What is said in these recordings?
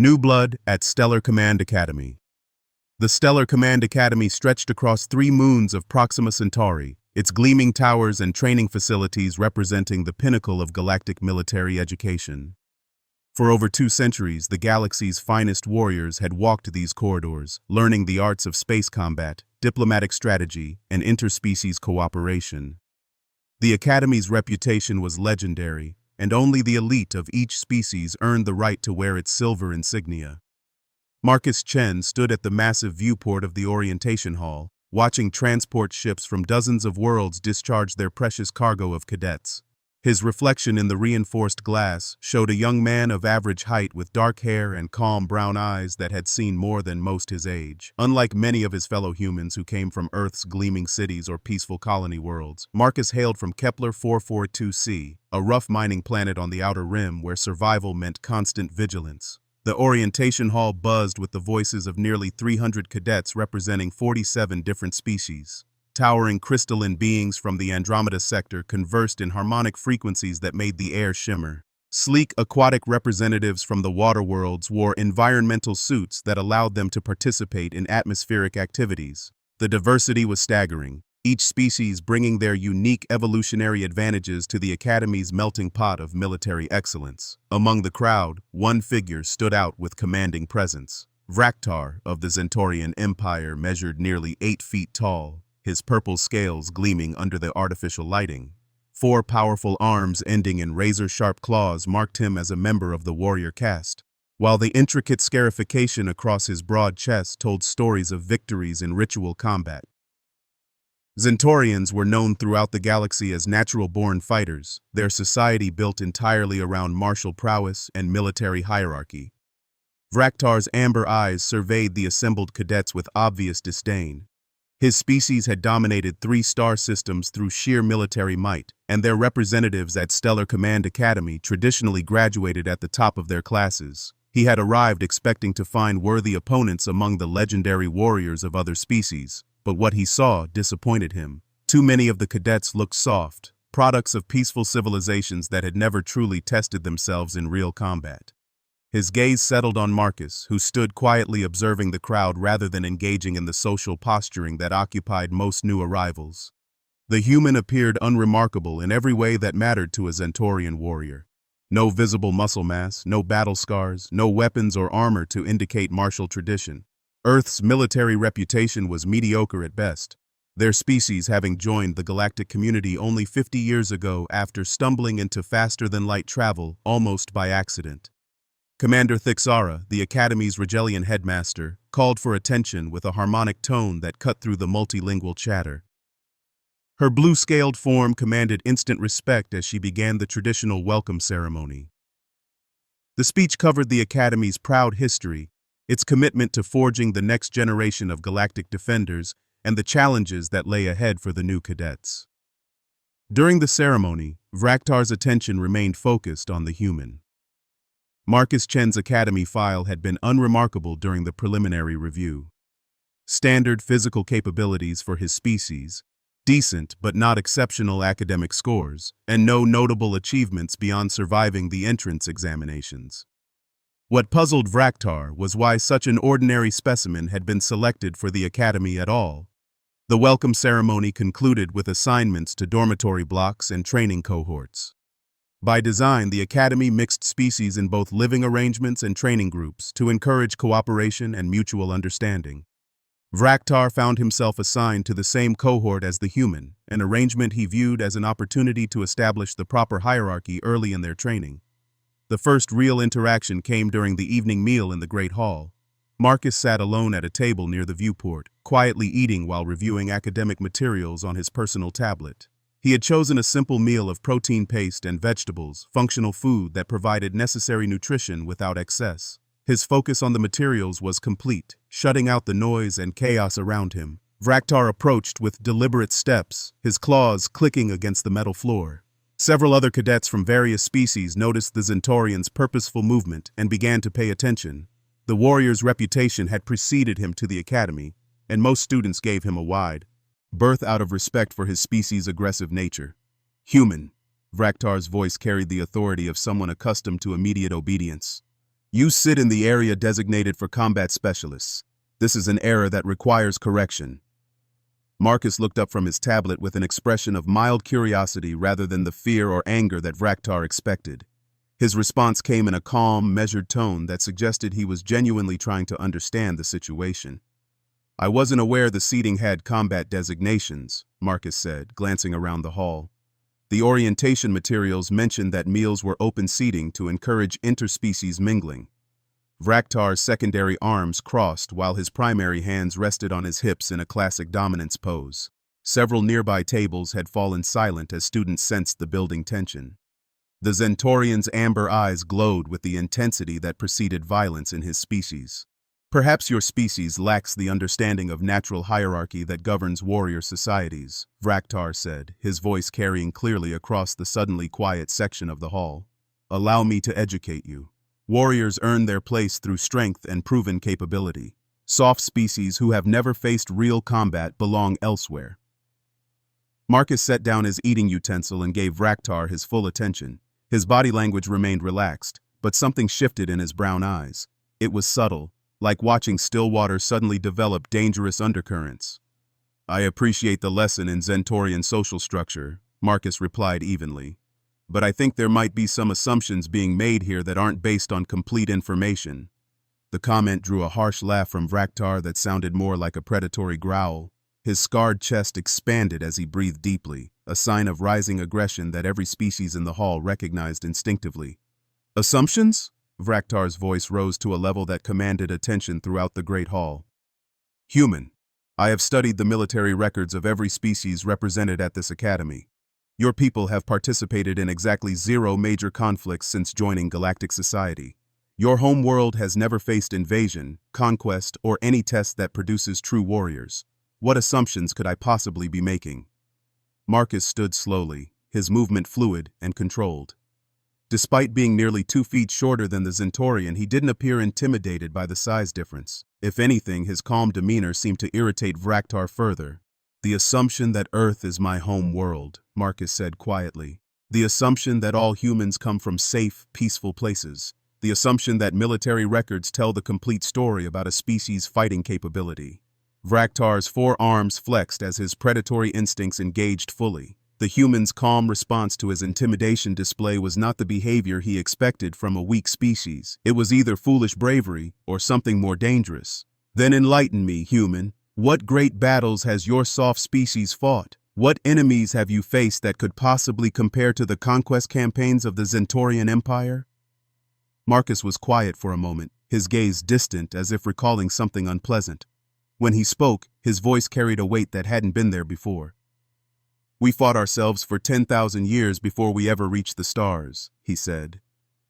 New blood at Stellar Command Academy. The Stellar Command Academy stretched across 3 moons of Proxima Centauri, its gleaming towers and training facilities representing the pinnacle of galactic military education. For over 2 centuries, the galaxy's finest warriors had walked these corridors, learning the arts of space combat, diplomatic strategy, and interspecies cooperation. The Academy's reputation was legendary, and only the elite of each species earned the right to wear its silver insignia. Marcus Chen stood at the massive viewport of the orientation hall, watching transport ships from dozens of worlds discharge their precious cargo of cadets. His reflection in the reinforced glass showed a young man of average height with dark hair and calm brown eyes that had seen more than most his age. Unlike many of his fellow humans who came from Earth's gleaming cities or peaceful colony worlds, Marcus hailed from Kepler 442c, a rough mining planet on the outer rim where survival meant constant vigilance. The orientation hall buzzed with the voices of nearly 300 cadets representing 47 different species. Towering crystalline beings from the Andromeda sector conversed in harmonic frequencies that made the air shimmer. Sleek aquatic representatives from the water worlds wore environmental suits that allowed them to participate in atmospheric activities. The diversity was staggering, each species bringing their unique evolutionary advantages to the Academy's melting pot of military excellence. Among the crowd, one figure stood out with commanding presence. Vraktar of the Zentorian Empire measured nearly 8 feet tall, his purple scales gleaming under the artificial lighting. 4 powerful arms ending in razor-sharp claws marked him as a member of the warrior caste, while the intricate scarification across his broad chest told stories of victories in ritual combat. Zentorians were known throughout the galaxy as natural-born fighters, their society built entirely around martial prowess and military hierarchy. Vraktar's amber eyes surveyed the assembled cadets with obvious disdain. His species had dominated 3 star systems through sheer military might, and their representatives at Stellar Command Academy traditionally graduated at the top of their classes. He had arrived expecting to find worthy opponents among the legendary warriors of other species, but what he saw disappointed him. Too many of the cadets looked soft, products of peaceful civilizations that had never truly tested themselves in real combat. His gaze settled on Marcus, who stood quietly observing the crowd rather than engaging in the social posturing that occupied most new arrivals. The human appeared unremarkable in every way that mattered to a Zentorian warrior. No visible muscle mass, no battle scars, no weapons or armor to indicate martial tradition. Earth's military reputation was mediocre at best, their species having joined the galactic community only 50 years ago after stumbling into faster-than-light travel almost by accident. Commander Thixara, the Academy's Regelian headmaster, called for attention with a harmonic tone that cut through the multilingual chatter. Her blue-scaled form commanded instant respect as she began the traditional welcome ceremony. The speech covered the Academy's proud history, its commitment to forging the next generation of galactic defenders, and the challenges that lay ahead for the new cadets. During the ceremony, Vraktar's attention remained focused on the human. Marcus Chen's Academy file had been unremarkable during the preliminary review. Standard physical capabilities for his species, decent but not exceptional academic scores, and no notable achievements beyond surviving the entrance examinations. What puzzled Vraktar was why such an ordinary specimen had been selected for the Academy at all. The welcome ceremony concluded with assignments to dormitory blocks and training cohorts. By design, the Academy mixed species in both living arrangements and training groups to encourage cooperation and mutual understanding. Vraktar found himself assigned to the same cohort as the human, an arrangement he viewed as an opportunity to establish the proper hierarchy early in their training. The first real interaction came during the evening meal in the Great Hall. Marcus sat alone at a table near the viewport, quietly eating while reviewing academic materials on his personal tablet. He had chosen a simple meal of protein paste and vegetables, functional food that provided necessary nutrition without excess. His focus on the materials was complete, shutting out the noise and chaos around him. Vraktar approached with deliberate steps, his claws clicking against the metal floor. Several other cadets from various species noticed the Zentorian's purposeful movement and began to pay attention. The warrior's reputation had preceded him to the Academy, and most students gave him a wide berth out of respect for his species' aggressive nature. Human. Vraktar's voice carried the authority of someone accustomed to immediate obedience. You sit in the area designated for combat specialists. This is an error that requires correction. Marcus looked up from his tablet with an expression of mild curiosity rather than the fear or anger that Vraktar expected. His response came in a calm, measured tone that suggested he was genuinely trying to understand the situation. I wasn't aware the seating had combat designations, Marcus said, glancing around the hall. The orientation materials mentioned that meals were open seating to encourage interspecies mingling. Vraktar's secondary arms crossed while his primary hands rested on his hips in a classic dominance pose. Several nearby tables had fallen silent as students sensed the building tension. The Zentorian's amber eyes glowed with the intensity that preceded violence in his species. Perhaps your species lacks the understanding of natural hierarchy that governs warrior societies, Vraktar said, his voice carrying clearly across the suddenly quiet section of the hall. Allow me to educate you. Warriors earn their place through strength and proven capability. Soft species who have never faced real combat belong elsewhere. Marcus set down his eating utensil and gave Vraktar his full attention. His body language remained relaxed, but something shifted in his brown eyes. It was subtle, like watching still water suddenly develop dangerous undercurrents. I appreciate the lesson in Zentorian social structure, Marcus replied evenly. But I think there might be some assumptions being made here that aren't based on complete information. The comment drew a harsh laugh from Vraktar that sounded more like a predatory growl. His scarred chest expanded as he breathed deeply, a sign of rising aggression that every species in the hall recognized instinctively. Assumptions? Vraktar's voice rose to a level that commanded attention throughout the great hall. Human. I have studied the military records of every species represented at this academy. Your people have participated in exactly 0 major conflicts since joining Galactic Society. Your home world has never faced invasion, conquest, or any test that produces true warriors. What assumptions could I possibly be making? Marcus stood slowly, his movement fluid and controlled. Despite being nearly 2 feet shorter than the Zentorian, he didn't appear intimidated by the size difference. If anything, his calm demeanor seemed to irritate Vraktar further. The assumption that Earth is my home world, Marcus said quietly. The assumption that all humans come from safe, peaceful places. The assumption that military records tell the complete story about a species' fighting capability. Vraktar's 4 arms flexed as his predatory instincts engaged fully. The human's calm response to his intimidation display was not the behavior he expected from a weak species. It was either foolish bravery or something more dangerous. Then enlighten me, human. What great battles has your soft species fought? What enemies have you faced that could possibly compare to the conquest campaigns of the Zentorian Empire? Marcus was quiet for a moment, his gaze distant as if recalling something unpleasant. When he spoke, his voice carried a weight that hadn't been there before. We fought ourselves for 10,000 years before we ever reached the stars, he said.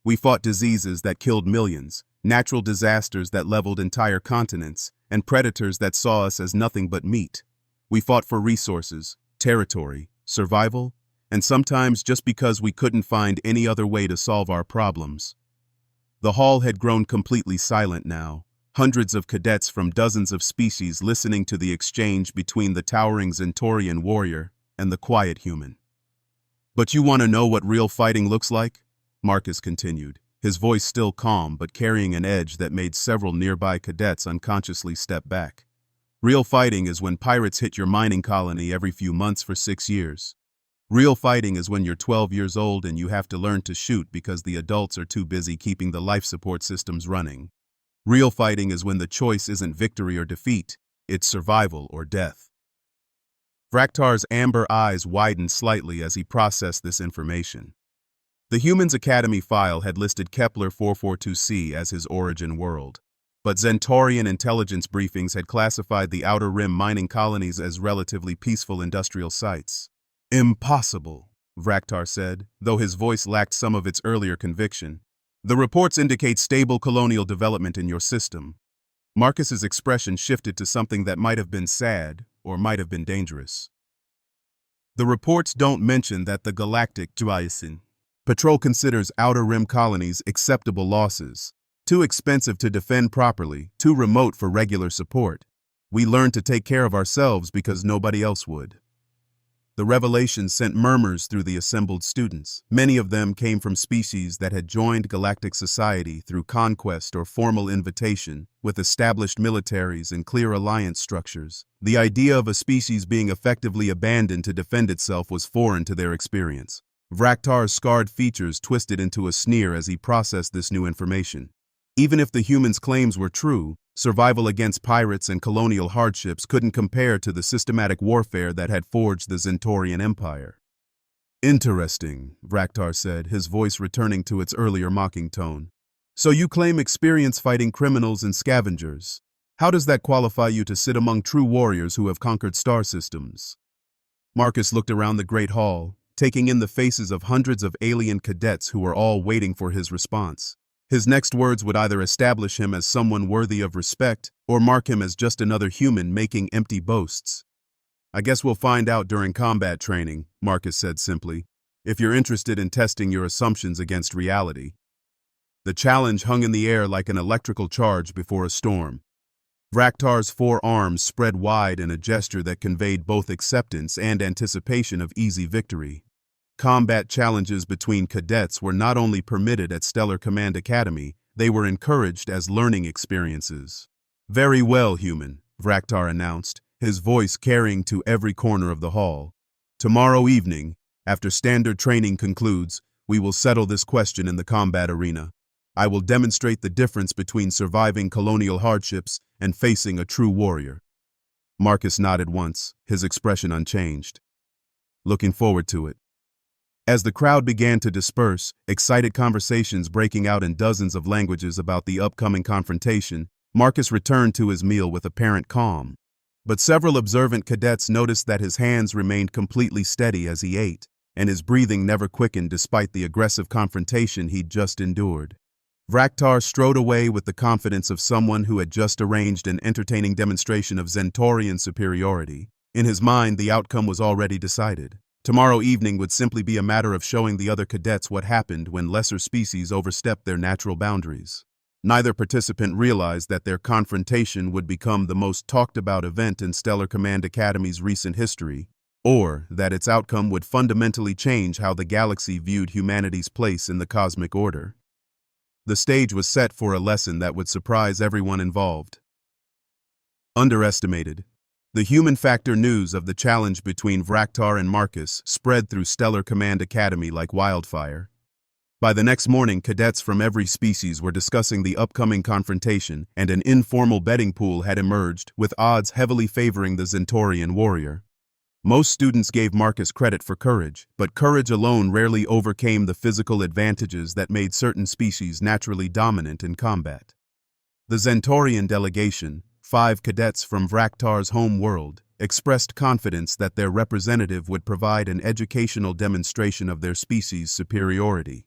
We fought diseases that killed millions, natural disasters that leveled entire continents, and predators that saw us as nothing but meat. We fought for resources, territory, survival, and sometimes just because we couldn't find any other way to solve our problems. The hall had grown completely silent now, hundreds of cadets from dozens of species listening to the exchange between the towering Zentorian warrior and the quiet human. But you want to know what real fighting looks like? Marcus continued, his voice still calm but carrying an edge that made several nearby cadets unconsciously step back. Real fighting is when pirates hit your mining colony every few months for 6 years. Real fighting is when you're 12 years old and you have to learn to shoot because the adults are too busy keeping the life support systems running. Real fighting is when the choice isn't victory or defeat, it's survival or death. Vraktar's amber eyes widened slightly as he processed this information. The Humans Academy file had listed Kepler 442c as his origin world, but Zentorian intelligence briefings had classified the Outer Rim mining colonies as relatively peaceful industrial sites. Impossible, Vraktar said, though his voice lacked some of its earlier conviction. The reports indicate stable colonial development in your system. Marcus's expression shifted to something that might have been sad or might have been dangerous. The reports don't mention that the Galactic HFY Patrol considers Outer Rim colonies acceptable losses. Too expensive to defend properly, too remote for regular support. We learned to take care of ourselves because nobody else would. The revelation sent murmurs through the assembled students. Many of them came from species that had joined galactic society through conquest or formal invitation, with established militaries and clear alliance structures. The idea of a species being effectively abandoned to defend itself was foreign to their experience. Vraktar's scarred features twisted into a sneer as he processed this new information. Even if the humans' claims were true, survival against pirates and colonial hardships couldn't compare to the systematic warfare that had forged the Zentorian Empire. Interesting, Vraktar said, his voice returning to its earlier mocking tone. So you claim experience fighting criminals and scavengers. How does that qualify you to sit among true warriors who have conquered star systems? Marcus looked around the great hall, taking in the faces of hundreds of alien cadets who were all waiting for his response. His next words would either establish him as someone worthy of respect or mark him as just another human making empty boasts. I guess we'll find out during combat training, Marcus said simply, if you're interested in testing your assumptions against reality. The challenge hung in the air like an electrical charge before a storm. Vraktar's four arms spread wide in a gesture that conveyed both acceptance and anticipation of easy victory. Combat challenges between cadets were not only permitted at Stellar Command Academy, they were encouraged as learning experiences. Very well, human, Vraktar announced, his voice carrying to every corner of the hall. Tomorrow evening, after standard training concludes, we will settle this question in the combat arena. I will demonstrate the difference between surviving colonial hardships and facing a true warrior. Marcus nodded once, his expression unchanged. Looking forward to it. As the crowd began to disperse, excited conversations breaking out in dozens of languages about the upcoming confrontation, Marcus returned to his meal with apparent calm. But several observant cadets noticed that his hands remained completely steady as he ate, and his breathing never quickened despite the aggressive confrontation he'd just endured. Vraktar strode away with the confidence of someone who had just arranged an entertaining demonstration of Zentorian superiority. In his mind, the outcome was already decided. Tomorrow evening would simply be a matter of showing the other cadets what happened when lesser species overstepped their natural boundaries. Neither participant realized that their confrontation would become the most talked-about event in Stellar Command Academy's recent history, or that its outcome would fundamentally change how the galaxy viewed humanity's place in the cosmic order. The stage was set for a lesson that would surprise everyone involved. Underestimated. The human factor news of the challenge between Vraktar and Marcus spread through Stellar Command Academy like wildfire. By the next morning, cadets from every species were discussing the upcoming confrontation, and an informal betting pool had emerged, with odds heavily favoring the Zentorian warrior. Most students gave Marcus credit for courage, but courage alone rarely overcame the physical advantages that made certain species naturally dominant in combat. The Zentorian delegation, 5 cadets from Vraktar's home world, expressed confidence that their representative would provide an educational demonstration of their species' superiority.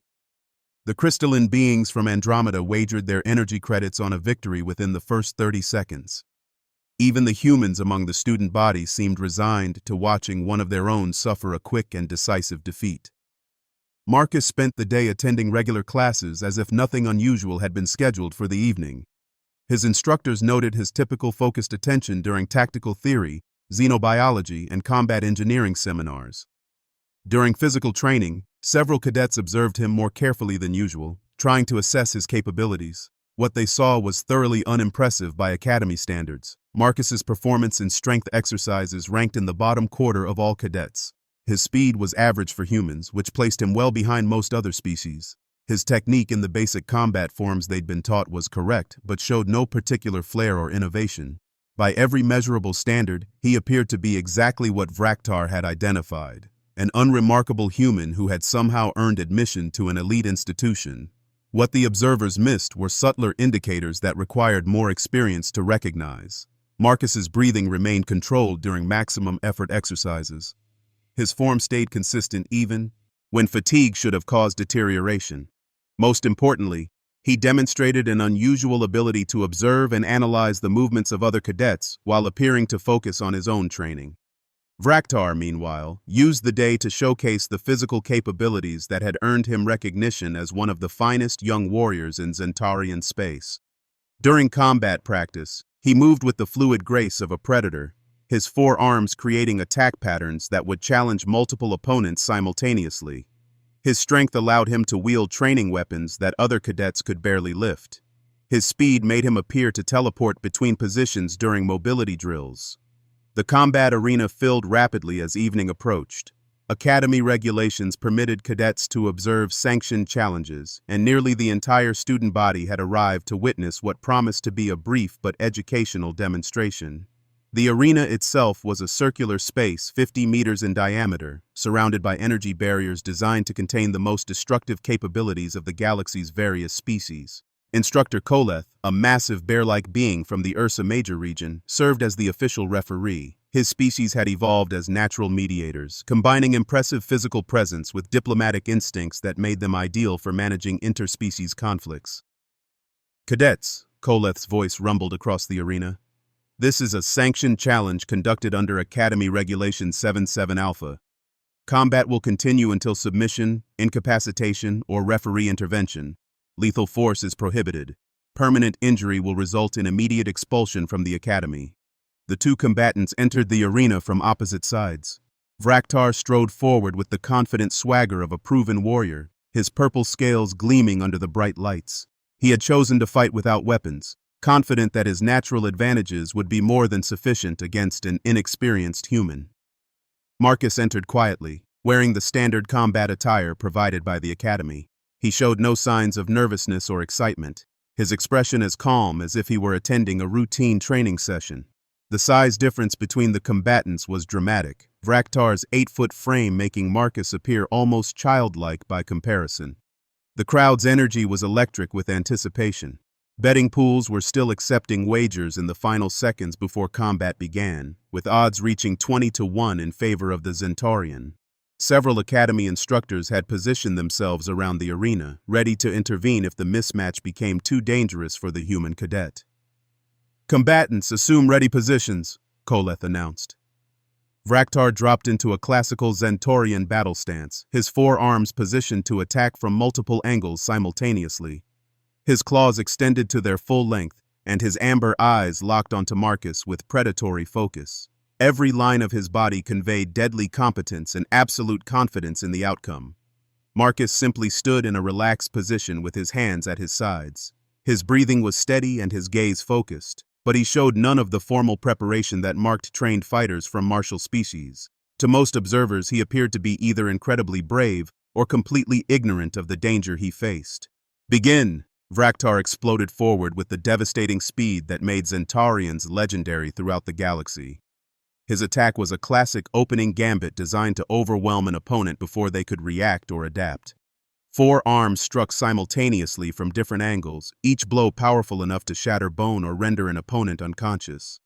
The crystalline beings from Andromeda wagered their energy credits on a victory within the first 30 seconds. Even the humans among the student body seemed resigned to watching one of their own suffer a quick and decisive defeat. Marcus spent the day attending regular classes as if nothing unusual had been scheduled for the evening. His instructors noted his typical focused attention during tactical theory, xenobiology, and combat engineering seminars. During physical training, several cadets observed him more carefully than usual, trying to assess his capabilities. What they saw was thoroughly unimpressive by academy standards. Marcus's performance in strength exercises ranked in the bottom quarter of all cadets. His speed was average for humans, which placed him well behind most other species. His technique in the basic combat forms they'd been taught was correct, but showed no particular flair or innovation. By every measurable standard, he appeared to be exactly what Vraktar had identified, an unremarkable human who had somehow earned admission to an elite institution. What the observers missed were subtler indicators that required more experience to recognize. Marcus's breathing remained controlled during maximum effort exercises. His form stayed consistent even when fatigue should have caused deterioration. Most importantly, he demonstrated an unusual ability to observe and analyze the movements of other cadets while appearing to focus on his own training. Vraktar, meanwhile, used the day to showcase the physical capabilities that had earned him recognition as one of the finest young warriors in Zentarian space. During combat practice, he moved with the fluid grace of a predator, his forearms creating attack patterns that would challenge multiple opponents simultaneously. His strength allowed him to wield training weapons that other cadets could barely lift. His speed made him appear to teleport between positions during mobility drills. The combat arena filled rapidly as evening approached. Academy regulations permitted cadets to observe sanctioned challenges, and nearly the entire student body had arrived to witness what promised to be a brief but educational demonstration. The arena itself was a circular space 50 meters in diameter, surrounded by energy barriers designed to contain the most destructive capabilities of the galaxy's various species. Instructor Koleth, a massive bear-like being from the Ursa Major region, served as the official referee. His species had evolved as natural mediators, combining impressive physical presence with diplomatic instincts that made them ideal for managing interspecies conflicts. Cadets, Koleth's voice rumbled across the arena. This is a sanctioned challenge conducted under Academy Regulation 77 Alpha. Combat will continue until submission, incapacitation, or referee intervention. Lethal force is prohibited. Permanent injury will result in immediate expulsion from the Academy. The two combatants entered the arena from opposite sides. Vraktar strode forward with the confident swagger of a proven warrior, his purple scales gleaming under the bright lights. He had chosen to fight without weapons, confident that his natural advantages would be more than sufficient against an inexperienced human. Marcus entered quietly, wearing the standard combat attire provided by the Academy. He showed no signs of nervousness or excitement, his expression as calm as if he were attending a routine training session. The size difference between the combatants was dramatic, Vraktar's 8-foot frame making Marcus appear almost childlike by comparison. The crowd's energy was electric with anticipation. Betting pools were still accepting wagers in the final seconds before combat began, with odds reaching 20-1 in favor of the Centaurian. Several Academy instructors had positioned themselves around the arena, ready to intervene if the mismatch became too dangerous for the human cadet. "Combatants, assume ready positions," Koleth announced. Vraktar dropped into a classical Centaurian battle stance, his forearms positioned to attack from multiple angles simultaneously. His claws extended to their full length, and his amber eyes locked onto Marcus with predatory focus. Every line of his body conveyed deadly competence and absolute confidence in the outcome. Marcus simply stood in a relaxed position with his hands at his sides. His breathing was steady and his gaze focused, but he showed none of the formal preparation that marked trained fighters from martial species. To most observers, he appeared to be either incredibly brave or completely ignorant of the danger he faced. "Begin!" Vraktar exploded forward with the devastating speed that made Centaurians legendary throughout the galaxy. His attack was a classic opening gambit designed to overwhelm an opponent before they could react or adapt. 4 arms struck simultaneously from different angles, each blow powerful enough to shatter bone or render an opponent unconscious.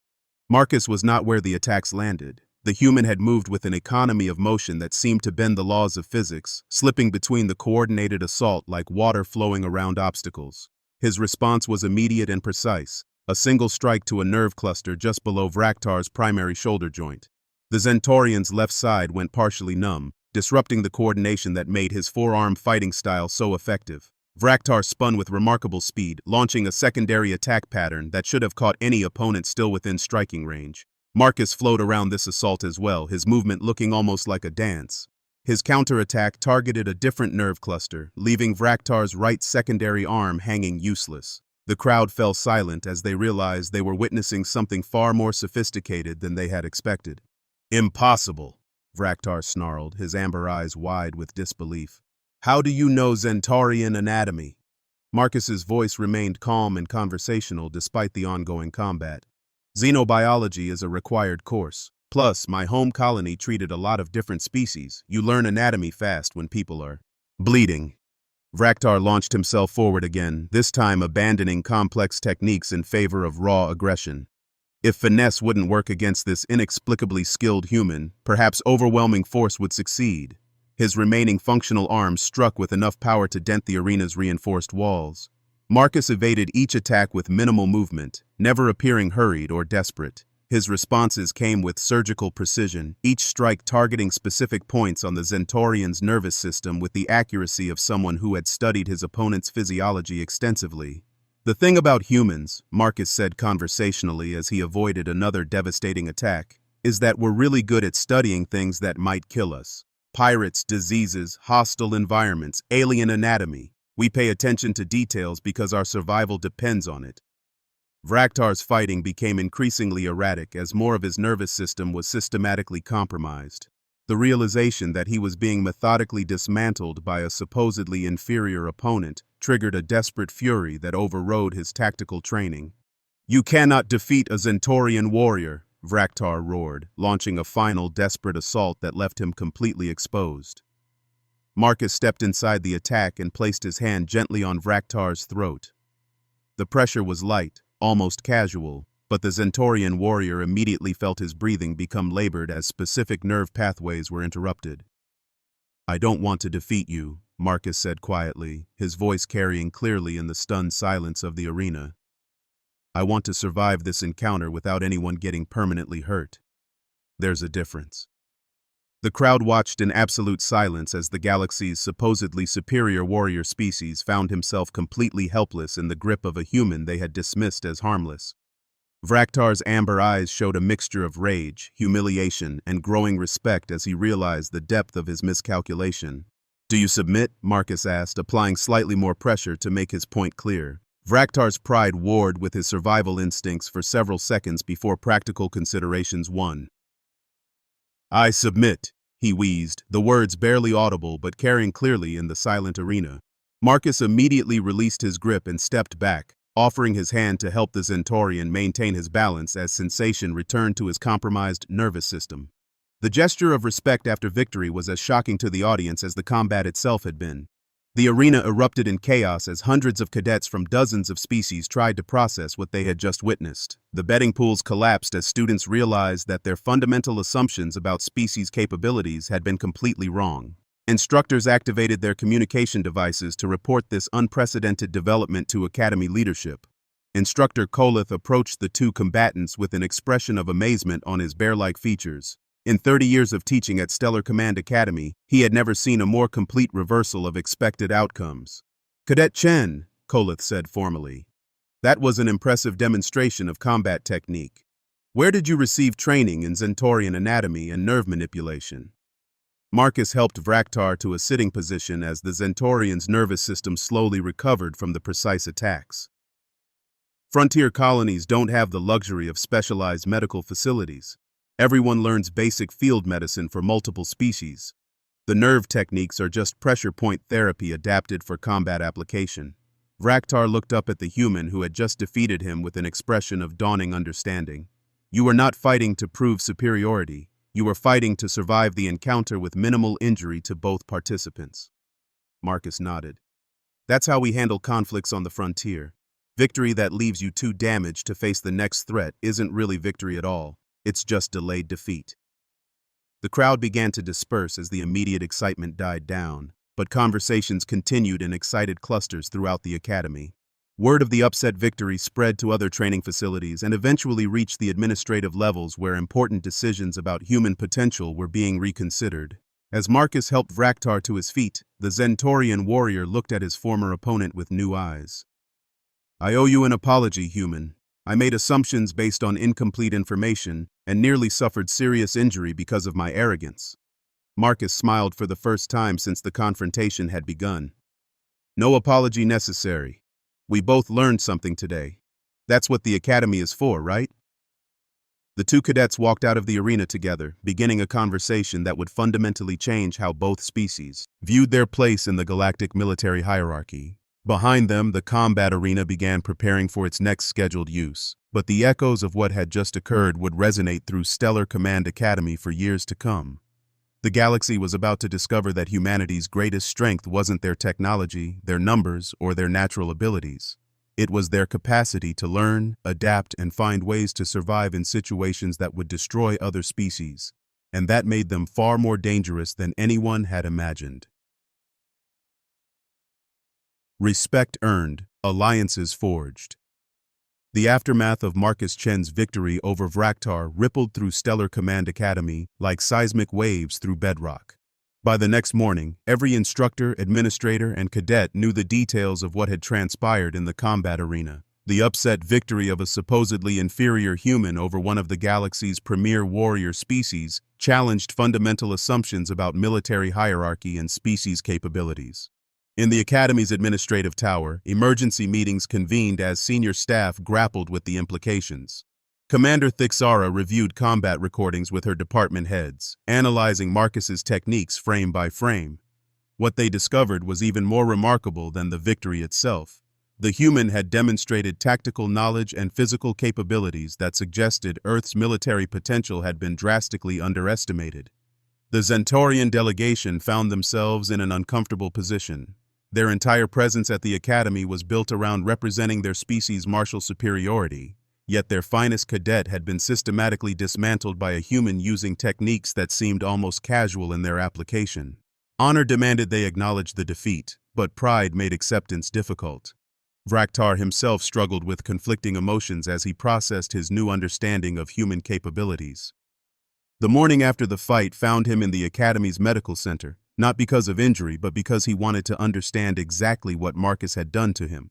Marcus was not where the attacks landed. The human had moved with an economy of motion that seemed to bend the laws of physics, slipping between the coordinated assault like water flowing around obstacles. His response was immediate and precise, a single strike to a nerve cluster just below Vraktar's primary shoulder joint. The Centaurian's left side went partially numb, disrupting the coordination that made his forearm fighting style so effective. Vraktar spun with remarkable speed, launching a secondary attack pattern that should have caught any opponent still within striking range. Marcus flowed around this assault as well, his movement looking almost like a dance. His counterattack targeted a different nerve cluster, leaving Vraktar's right secondary arm hanging useless. The crowd fell silent as they realized they were witnessing something far more sophisticated than they had expected. "Impossible," Vraktar snarled, his amber eyes wide with disbelief. "How do you know Centaurian anatomy?" Marcus's voice remained calm and conversational despite the ongoing combat. "Xenobiology is a required course. Plus, my home colony treated a lot of different species. You learn anatomy fast when people are bleeding." Vraktar launched himself forward again, this time abandoning complex techniques in favor of raw aggression. If finesse wouldn't work against this inexplicably skilled human, perhaps overwhelming force would succeed. His remaining functional arms struck with enough power to dent the arena's reinforced walls. Marcus evaded each attack with minimal movement, never appearing hurried or desperate. His responses came with surgical precision, each strike targeting specific points on the Centaurian's nervous system with the accuracy of someone who had studied his opponent's physiology extensively. "The thing about humans," Marcus said conversationally as he avoided another devastating attack, is that we're really good at studying things that might kill us. Pirates, diseases, hostile environments, alien anatomy. We pay attention to details because our survival depends on it. Vraktar's fighting became increasingly erratic as more of his nervous system was systematically compromised. The realization that he was being methodically dismantled by a supposedly inferior opponent triggered a desperate fury that overrode his tactical training. "You cannot defeat a Zentorian warrior," Vraktar roared, launching a final desperate assault that left him completely exposed. Marcus stepped inside the attack and placed his hand gently on Vraktar's throat. The pressure was light, almost casual, but the Zentorian warrior immediately felt his breathing become labored as specific nerve pathways were interrupted. "I don't want to defeat you," Marcus said quietly, his voice carrying clearly in the stunned silence of the arena. "I want to survive this encounter without anyone getting permanently hurt. There's a difference." The crowd watched in absolute silence as the galaxy's supposedly superior warrior species found himself completely helpless in the grip of a human they had dismissed as harmless. Vraktar's amber eyes showed a mixture of rage, humiliation, and growing respect as he realized the depth of his miscalculation. "Do you submit?" Marcus asked, applying slightly more pressure to make his point clear. Vraktar's pride warred with his survival instincts for several seconds before practical considerations won. "I submit," he wheezed, the words barely audible but carrying clearly in the silent arena. Marcus immediately released his grip and stepped back, offering his hand to help the Zentorian maintain his balance as sensation returned to his compromised nervous system. The gesture of respect after victory was as shocking to the audience as the combat itself had been. The arena erupted in chaos as hundreds of cadets from dozens of species tried to process what they had just witnessed. The betting pools collapsed as students realized that their fundamental assumptions about species' capabilities had been completely wrong. Instructors activated their communication devices to report this unprecedented development to Academy leadership. Instructor Kolith approached the two combatants with an expression of amazement on his bear-like features. In 30 years of teaching at Stellar Command Academy, he had never seen a more complete reversal of expected outcomes. "Cadet Chen," Kolith said formally. "That was an impressive demonstration of combat technique. Where did you receive training in Zentorian anatomy and nerve manipulation?" Marcus helped Vraktar to a sitting position as the Zentorian's nervous system slowly recovered from the precise attacks. Frontier colonies don't have the luxury of specialized medical facilities. Everyone learns basic field medicine for multiple species. The nerve techniques are just pressure point therapy adapted for combat application. Vraktar looked up at the human who had just defeated him with an expression of dawning understanding. "You were not fighting to prove superiority. You were fighting to survive the encounter with minimal injury to both participants." Marcus nodded. "That's how we handle conflicts on the frontier. Victory that leaves you too damaged to face the next threat isn't really victory at all. It's just delayed defeat." The crowd began to disperse as the immediate excitement died down, but conversations continued in excited clusters throughout the academy. Word of the upset victory spread to other training facilities and eventually reached the administrative levels where important decisions about human potential were being reconsidered. As Marcus helped Vraktar to his feet, the Zentorian warrior looked at his former opponent with new eyes. "I owe you an apology, human. I made assumptions based on incomplete information and nearly suffered serious injury because of my arrogance." Marcus smiled for the first time since the confrontation had begun. "No apology necessary. We both learned something today. That's what the Academy is for, right?" The two cadets walked out of the arena together, beginning a conversation that would fundamentally change how both species viewed their place in the galactic military hierarchy. Behind them, the combat arena began preparing for its next scheduled use, but the echoes of what had just occurred would resonate through Stellar Command Academy for years to come. The galaxy was about to discover that humanity's greatest strength wasn't their technology, their numbers, or their natural abilities. It was their capacity to learn, adapt, and find ways to survive in situations that would destroy other species, and that made them far more dangerous than anyone had imagined. Respect earned, alliances forged. The aftermath of Marcus Chen's victory over Vraktar rippled through Stellar Command Academy like seismic waves through bedrock. By the next morning, every instructor, administrator, and cadet knew the details of what had transpired in the combat arena. The upset victory of a supposedly inferior human over one of the galaxy's premier warrior species challenged fundamental assumptions about military hierarchy and species capabilities. In the Academy's administrative tower, emergency meetings convened as senior staff grappled with the implications. Commander Thixara reviewed combat recordings with her department heads, analyzing Marcus's techniques frame by frame. What they discovered was even more remarkable than the victory itself. The human had demonstrated tactical knowledge and physical capabilities that suggested Earth's military potential had been drastically underestimated. The Zentaurian delegation found themselves in an uncomfortable position. Their entire presence at the Academy was built around representing their species' martial superiority, yet their finest cadet had been systematically dismantled by a human using techniques that seemed almost casual in their application. Honor demanded they acknowledge the defeat, but pride made acceptance difficult. Vraktar himself struggled with conflicting emotions as he processed his new understanding of human capabilities. The morning after the fight found him in the Academy's medical center, not because of injury but because he wanted to understand exactly what Marcus had done to him.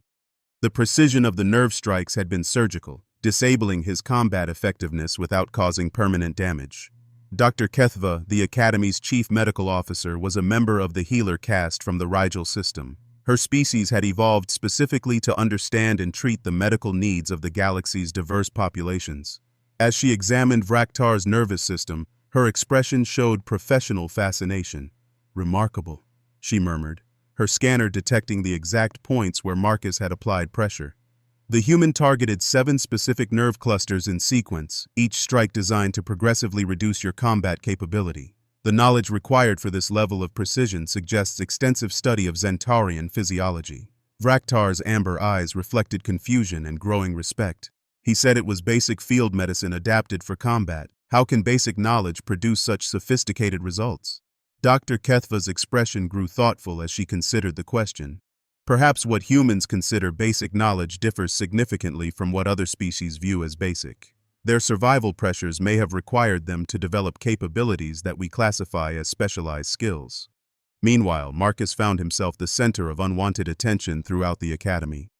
The precision of the nerve strikes had been surgical, disabling his combat effectiveness without causing permanent damage. Dr. Kethva, the Academy's chief medical officer, was a member of the healer caste from the Rigel system. Her species had evolved specifically to understand and treat the medical needs of the galaxy's diverse populations. As she examined Vraktar's nervous system, her expression showed professional fascination. "Remarkable," she murmured, her scanner detecting the exact points where Marcus had applied pressure. The human targeted 7 specific nerve clusters in sequence, each strike designed to progressively reduce your combat capability. The knowledge required for this level of precision suggests extensive study of Zentaurian physiology. Vraktar's amber eyes reflected confusion and growing respect. He said it was basic field medicine adapted for combat. How can basic knowledge produce such sophisticated results? Dr. Kethva's expression grew thoughtful as she considered the question. Perhaps what humans consider basic knowledge differs significantly from what other species view as basic. Their survival pressures may have required them to develop capabilities that we classify as specialized skills. Meanwhile, Marcus found himself the center of unwanted attention throughout the Academy.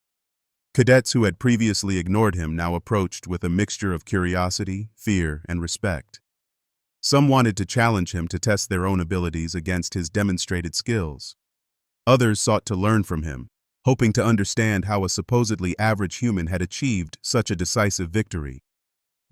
Cadets who had previously ignored him now approached with a mixture of curiosity, fear, and respect. Some wanted to challenge him to test their own abilities against his demonstrated skills. Others sought to learn from him, hoping to understand how a supposedly average human had achieved such a decisive victory.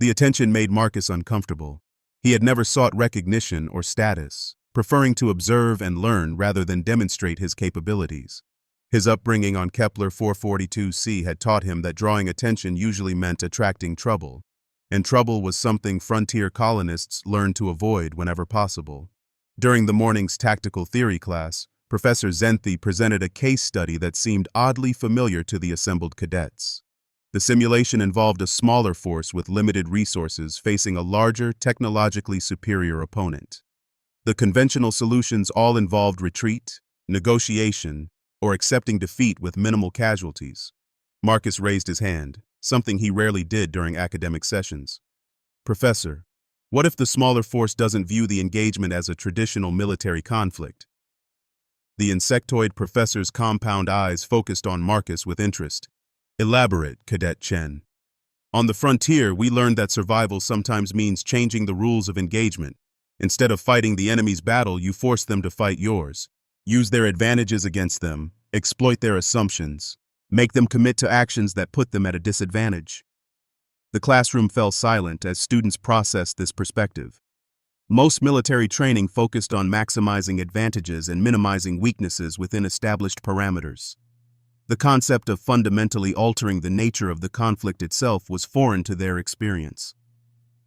The attention made Marcus uncomfortable. He had never sought recognition or status, preferring to observe and learn rather than demonstrate his capabilities. His upbringing on Kepler 442c had taught him that drawing attention usually meant attracting trouble, and trouble was something frontier colonists learned to avoid whenever possible. During the morning's tactical theory class, Professor Zenthi presented a case study that seemed oddly familiar to the assembled cadets. The simulation involved a smaller force with limited resources facing a larger, technologically superior opponent. The conventional solutions all involved retreat, negotiation, or accepting defeat with minimal casualties. Marcus raised his hand, something he rarely did during academic sessions. "Professor, what if the smaller force doesn't view the engagement as a traditional military conflict?" The insectoid professor's compound eyes focused on Marcus with interest. "Elaborate, Cadet Chen." "On the frontier, we learned that survival sometimes means changing the rules of engagement. Instead of fighting the enemy's battle, you force them to fight yours. Use their advantages against them, exploit their assumptions, make them commit to actions that put them at a disadvantage." The classroom fell silent as students processed this perspective. Most military training focused on maximizing advantages and minimizing weaknesses within established parameters. The concept of fundamentally altering the nature of the conflict itself was foreign to their experience.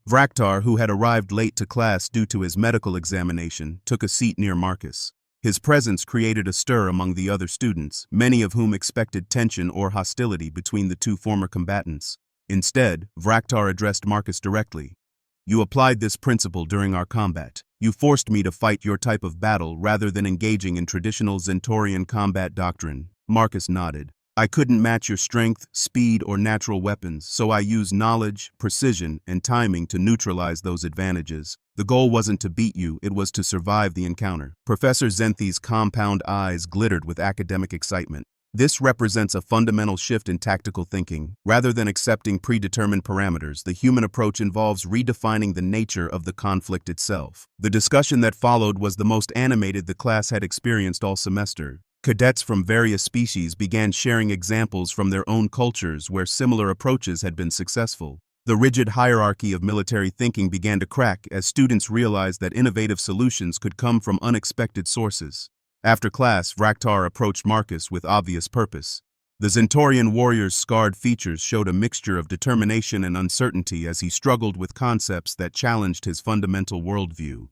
Vraktar, who had arrived late to class due to his medical examination, took a seat near Marcus. His presence created a stir among the other students, many of whom expected tension or hostility between the two former combatants. Instead, Vraktar addressed Marcus directly. "You applied this principle during our combat. You forced me to fight your type of battle rather than engaging in traditional Zentaurian combat doctrine." Marcus nodded. "I couldn't match your strength, speed, or natural weapons, so I used knowledge, precision, and timing to neutralize those advantages. The goal wasn't to beat you, it was to survive the encounter." Professor Zenthi's compound eyes glittered with academic excitement. This represents a fundamental shift in tactical thinking. Rather than accepting predetermined parameters, the human approach involves redefining the nature of the conflict itself. The discussion that followed was the most animated the class had experienced all semester. Cadets from various species began sharing examples from their own cultures where similar approaches had been successful. The rigid hierarchy of military thinking began to crack as students realized that innovative solutions could come from unexpected sources. After class, Vraktar approached Marcus with obvious purpose. The Zentorian warrior's scarred features showed a mixture of determination and uncertainty as he struggled with concepts that challenged his fundamental worldview.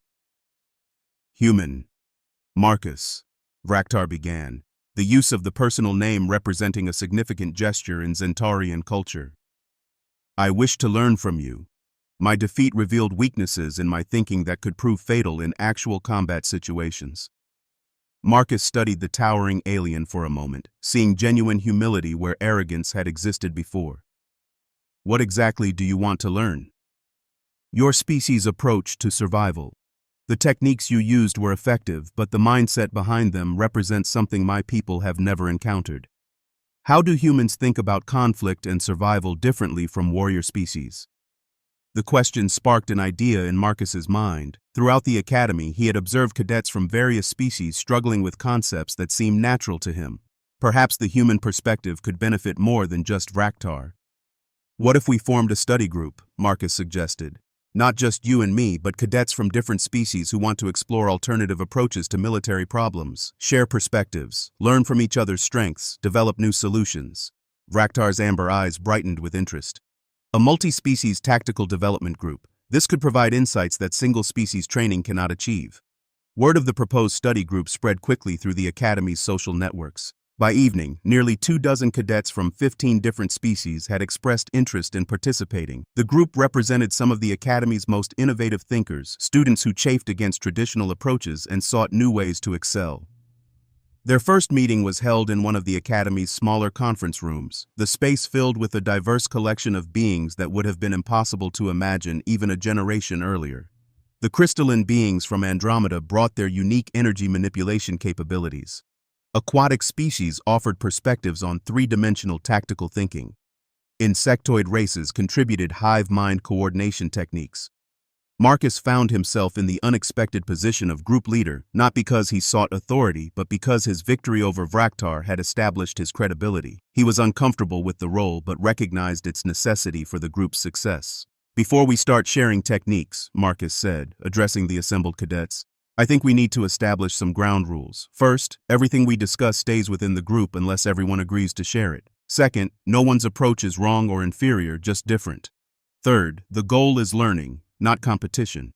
Human. Marcus. Vraktar began, the use of the personal name representing a significant gesture in Zentaurian culture. I wish to learn from you. My defeat revealed weaknesses in my thinking that could prove fatal in actual combat situations. Marcus studied the towering alien for a moment, seeing genuine humility where arrogance had existed before. What exactly do you want to learn? Your species' approach to survival. The techniques you used were effective, but the mindset behind them represents something my people have never encountered. How do humans think about conflict and survival differently from warrior species? The question sparked an idea in Marcus's mind. Throughout the academy, he had observed cadets from various species struggling with concepts that seemed natural to him. Perhaps the human perspective could benefit more than just Vraktar. What if we formed a study group? Marcus suggested. Not just you and me, but cadets from different species who want to explore alternative approaches to military problems, share perspectives, learn from each other's strengths, develop new solutions. Vraktar's amber eyes brightened with interest. A multi-species tactical development group. This could provide insights that single-species training cannot achieve. Word of the proposed study group spread quickly through the Academy's social networks. By evening, nearly 24 cadets from 15 different species had expressed interest in participating. The group represented some of the Academy's most innovative thinkers, students who chafed against traditional approaches and sought new ways to excel. Their first meeting was held in one of the Academy's smaller conference rooms, the space filled with a diverse collection of beings that would have been impossible to imagine even a generation earlier. The crystalline beings from Andromeda brought their unique energy manipulation capabilities. Aquatic species offered perspectives on three-dimensional tactical thinking. Insectoid races contributed hive mind coordination techniques. Marcus found himself in the unexpected position of group leader, not because he sought authority, but because his victory over Vraktar had established his credibility. He was uncomfortable with the role, but recognized its necessity for the group's success. Before we start sharing techniques, Marcus said, addressing the assembled cadets, I think we need to establish some ground rules. First, everything we discuss stays within the group unless everyone agrees to share it. Second, no one's approach is wrong or inferior, just different. Third, the goal is learning, not competition.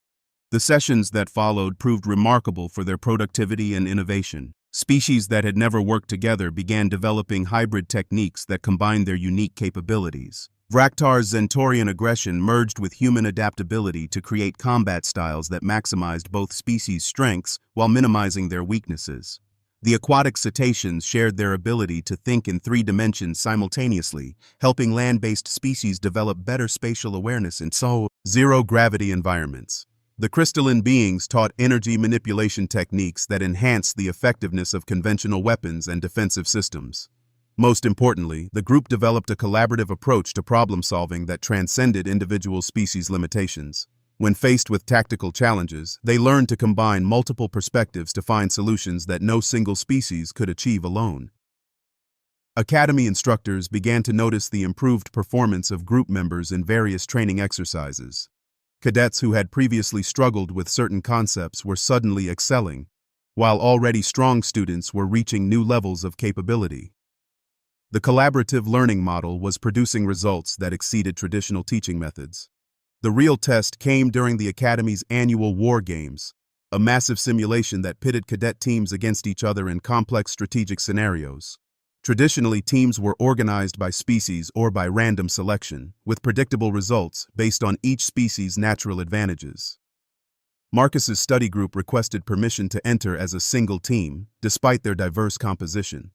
The sessions that followed proved remarkable for their productivity and innovation. Species that had never worked together began developing hybrid techniques that combined their unique capabilities. Vraktar's Zentorian aggression merged with human adaptability to create combat styles that maximized both species' strengths while minimizing their weaknesses. The aquatic cetaceans shared their ability to think in 3 dimensions simultaneously, helping land-based species develop better spatial awareness in zero-gravity environments. The crystalline beings taught energy manipulation techniques that enhanced the effectiveness of conventional weapons and defensive systems. Most importantly, the group developed a collaborative approach to problem-solving that transcended individual species limitations. When faced with tactical challenges, they learned to combine multiple perspectives to find solutions that no single species could achieve alone. Academy instructors began to notice the improved performance of group members in various training exercises. Cadets who had previously struggled with certain concepts were suddenly excelling, while already strong students were reaching new levels of capability. The collaborative learning model was producing results that exceeded traditional teaching methods. The real test came during the Academy's annual War Games, a massive simulation that pitted cadet teams against each other in complex strategic scenarios. Traditionally, teams were organized by species or by random selection, with predictable results based on each species' natural advantages. Marcus's study group requested permission to enter as a single team, despite their diverse composition.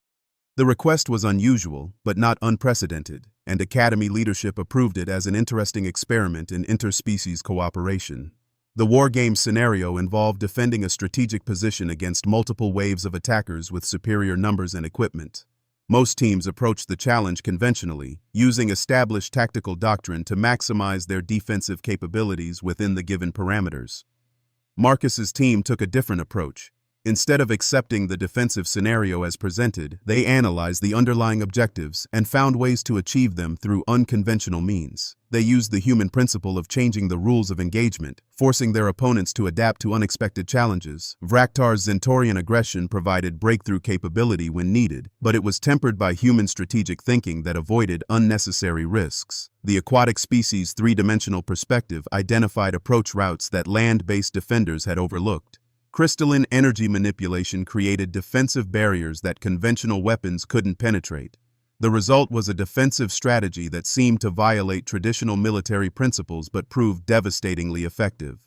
The request was unusual, but not unprecedented, and Academy leadership approved it as an interesting experiment in interspecies cooperation. The war game scenario involved defending a strategic position against multiple waves of attackers with superior numbers and equipment. Most teams approached the challenge conventionally, using established tactical doctrine to maximize their defensive capabilities within the given parameters. Marcus's team took a different approach. Instead of accepting the defensive scenario as presented, they analyzed the underlying objectives and found ways to achieve them through unconventional means. They used the human principle of changing the rules of engagement, forcing their opponents to adapt to unexpected challenges. Vraktar's Zentorian aggression provided breakthrough capability when needed, but it was tempered by human strategic thinking that avoided unnecessary risks. The aquatic species' three-dimensional perspective identified approach routes that land-based defenders had overlooked. Crystalline energy manipulation created defensive barriers that conventional weapons couldn't penetrate. The result was a defensive strategy that seemed to violate traditional military principles but proved devastatingly effective.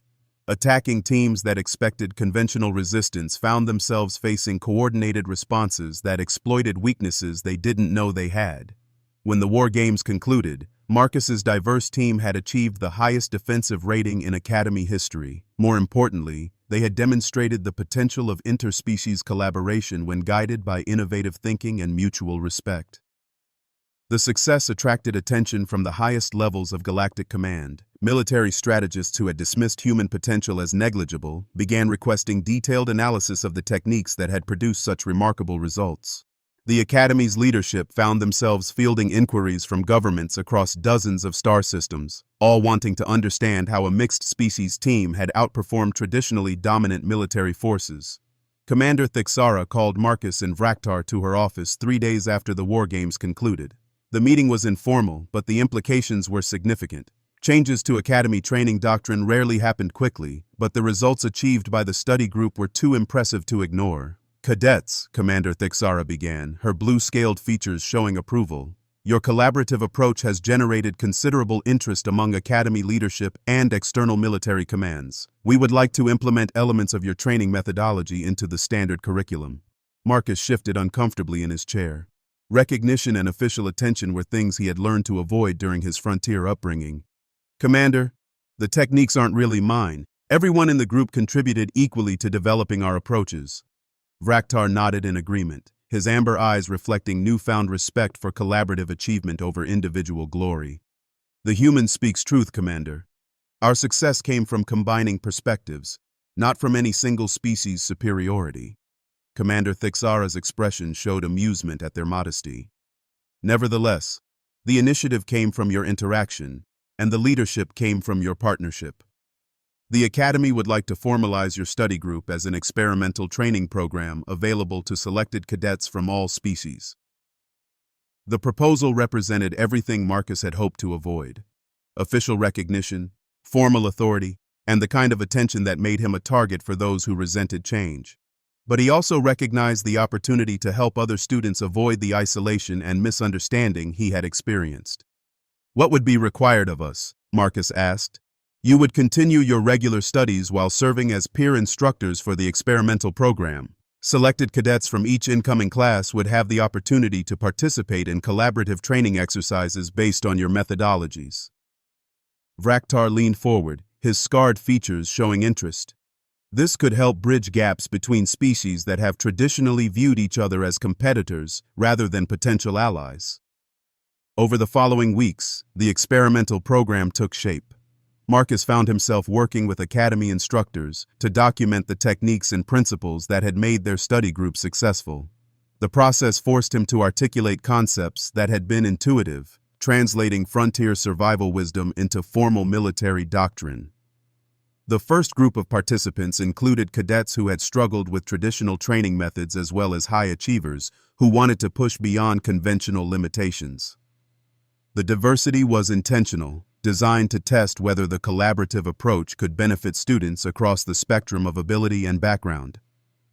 Attacking teams that expected conventional resistance found themselves facing coordinated responses that exploited weaknesses they didn't know they had. When the war games concluded, Marcus's diverse team had achieved the highest defensive rating in Academy history. More importantly, they had demonstrated the potential of interspecies collaboration when guided by innovative thinking and mutual respect. The success attracted attention from the highest levels of Galactic Command. Military strategists who had dismissed human potential as negligible began requesting detailed analysis of the techniques that had produced such remarkable results. The Academy's leadership found themselves fielding inquiries from governments across dozens of star systems, all wanting to understand how a mixed-species team had outperformed traditionally dominant military forces. Commander Thixara called Marcus and Vraktar to her office 3 days after the war games concluded. The meeting was informal, but the implications were significant. Changes to Academy training doctrine rarely happened quickly, but the results achieved by the study group were too impressive to ignore. Cadets, Commander Thixara began, her blue-scaled features showing approval. Your collaborative approach has generated considerable interest among Academy leadership and external military commands. We would like to implement elements of your training methodology into the standard curriculum. Marcus shifted uncomfortably in his chair. Recognition and official attention were things he had learned to avoid during his frontier upbringing. Commander, the techniques aren't really mine. Everyone in the group contributed equally to developing our approaches. Vraktar nodded in agreement, his amber eyes reflecting newfound respect for collaborative achievement over individual glory. The human speaks truth, Commander. Our success came from combining perspectives, not from any single species' superiority. Commander Thixara's expression showed amusement at their modesty. Nevertheless, the initiative came from your interaction, and the leadership came from your partnership. The Academy would like to formalize your study group as an experimental training program available to selected cadets from all species. The proposal represented everything Marcus had hoped to avoid: official recognition, formal authority, and the kind of attention that made him a target for those who resented change. But he also recognized the opportunity to help other students avoid the isolation and misunderstanding he had experienced. What would be required of us? Marcus asked. You would continue your regular studies while serving as peer instructors for the experimental program. Selected cadets from each incoming class would have the opportunity to participate in collaborative training exercises based on your methodologies. Vraktar leaned forward, his scarred features showing interest. This could help bridge gaps between species that have traditionally viewed each other as competitors rather than potential allies. Over the following weeks, the experimental program took shape. Marcus found himself working with Academy instructors to document the techniques and principles that had made their study group successful. The process forced him to articulate concepts that had been intuitive, translating frontier survival wisdom into formal military doctrine. The first group of participants included cadets who had struggled with traditional training methods as well as high achievers who wanted to push beyond conventional limitations. The diversity was intentional, designed to test whether the collaborative approach could benefit students across the spectrum of ability and background.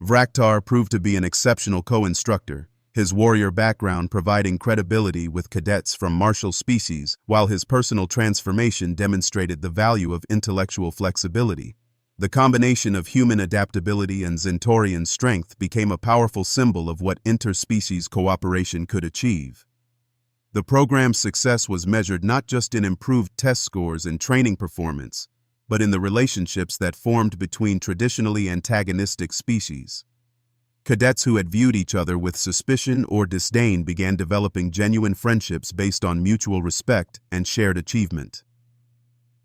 Vraktar proved to be an exceptional co-instructor, his warrior background providing credibility with cadets from martial species, while his personal transformation demonstrated the value of intellectual flexibility. The combination of human adaptability and Zentorian strength became a powerful symbol of what interspecies cooperation could achieve. The program's success was measured not just in improved test scores and training performance, but in the relationships that formed between traditionally antagonistic species. Cadets who had viewed each other with suspicion or disdain began developing genuine friendships based on mutual respect and shared achievement.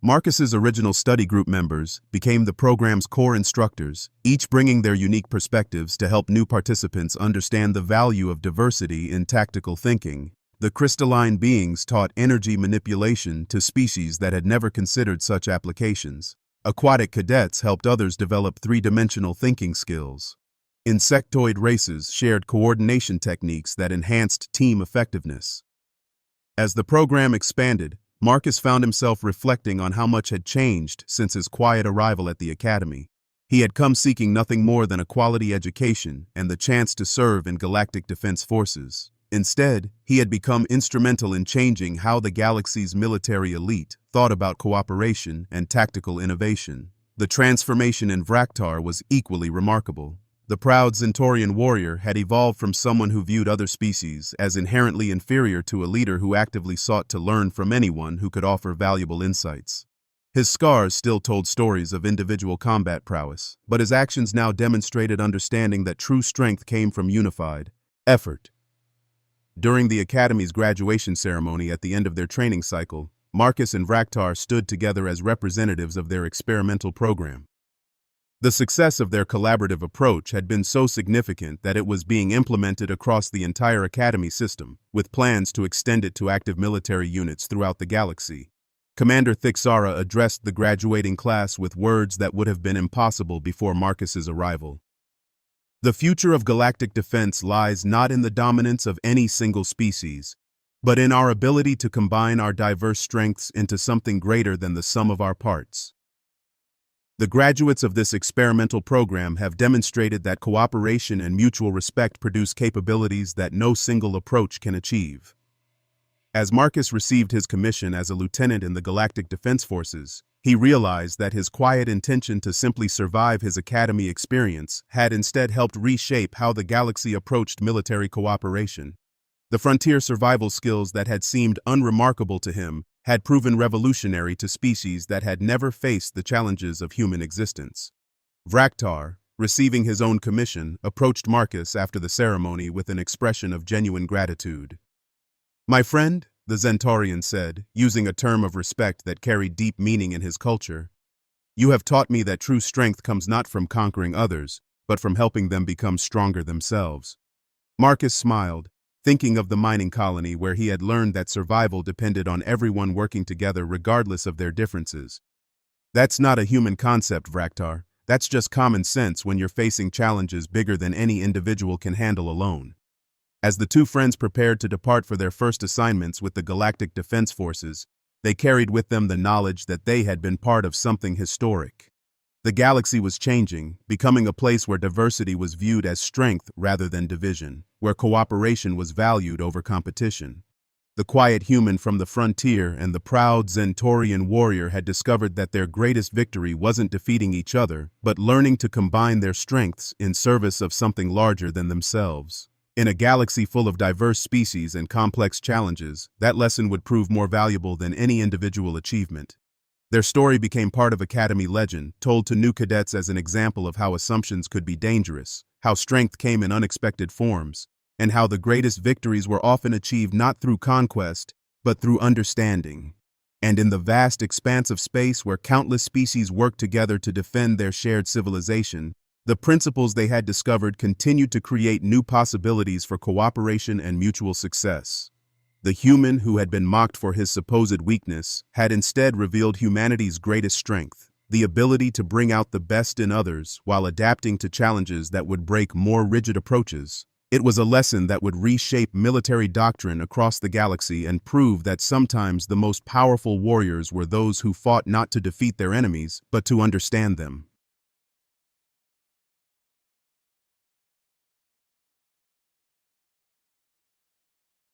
Marcus's original study group members became the program's core instructors, each bringing their unique perspectives to help new participants understand the value of diversity in tactical thinking. The crystalline beings taught energy manipulation to species that had never considered such applications. Aquatic cadets helped others develop three-dimensional thinking skills. Insectoid races shared coordination techniques that enhanced team effectiveness. As the program expanded, Marcus found himself reflecting on how much had changed since his quiet arrival at the academy. He had come seeking nothing more than a quality education and the chance to serve in Galactic Defense Forces. Instead, he had become instrumental in changing how the galaxy's military elite thought about cooperation and tactical innovation. The transformation in Vraktar was equally remarkable. The proud Centaurian warrior had evolved from someone who viewed other species as inherently inferior to a leader who actively sought to learn from anyone who could offer valuable insights. His scars still told stories of individual combat prowess, but his actions now demonstrated understanding that true strength came from unified effort. During the Academy's graduation ceremony at the end of their training cycle, Marcus and Vraktar stood together as representatives of their experimental program. The success of their collaborative approach had been so significant that it was being implemented across the entire Academy system, with plans to extend it to active military units throughout the galaxy. Commander Thixara addressed the graduating class with words that would have been impossible before Marcus's arrival. The future of galactic defense lies not in the dominance of any single species, but in our ability to combine our diverse strengths into something greater than the sum of our parts. The graduates of this experimental program have demonstrated that cooperation and mutual respect produce capabilities that no single approach can achieve. As Marcus received his commission as a lieutenant in the Galactic Defense Forces, he realized that his quiet intention to simply survive his academy experience had instead helped reshape how the galaxy approached military cooperation. The frontier survival skills that had seemed unremarkable to him had proven revolutionary to species that had never faced the challenges of human existence. Vraktar, receiving his own commission, approached Marcus after the ceremony with an expression of genuine gratitude. "My friend," the Centaurian said, using a term of respect that carried deep meaning in his culture, "you have taught me that true strength comes not from conquering others, but from helping them become stronger themselves." Marcus smiled, thinking of the mining colony where he had learned that survival depended on everyone working together regardless of their differences. "That's not a human concept, Vraktar. That's just common sense when you're facing challenges bigger than any individual can handle alone." As the two friends prepared to depart for their first assignments with the Galactic Defense Forces, they carried with them the knowledge that they had been part of something historic. The galaxy was changing, becoming a place where diversity was viewed as strength rather than division, where cooperation was valued over competition. The quiet human from the frontier and the proud Centaurian warrior had discovered that their greatest victory wasn't defeating each other, but learning to combine their strengths in service of something larger than themselves. In a galaxy full of diverse species and complex challenges, that lesson would prove more valuable than any individual achievement. Their story became part of Academy legend, told to new cadets as an example of how assumptions could be dangerous, how strength came in unexpected forms, and how the greatest victories were often achieved not through conquest, but through understanding. And in the vast expanse of space where countless species worked together to defend their shared civilization, the principles they had discovered continued to create new possibilities for cooperation and mutual success. The human who had been mocked for his supposed weakness had instead revealed humanity's greatest strength, the ability to bring out the best in others while adapting to challenges that would break more rigid approaches. It was a lesson that would reshape military doctrine across the galaxy and prove that sometimes the most powerful warriors were those who fought not to defeat their enemies, but to understand them.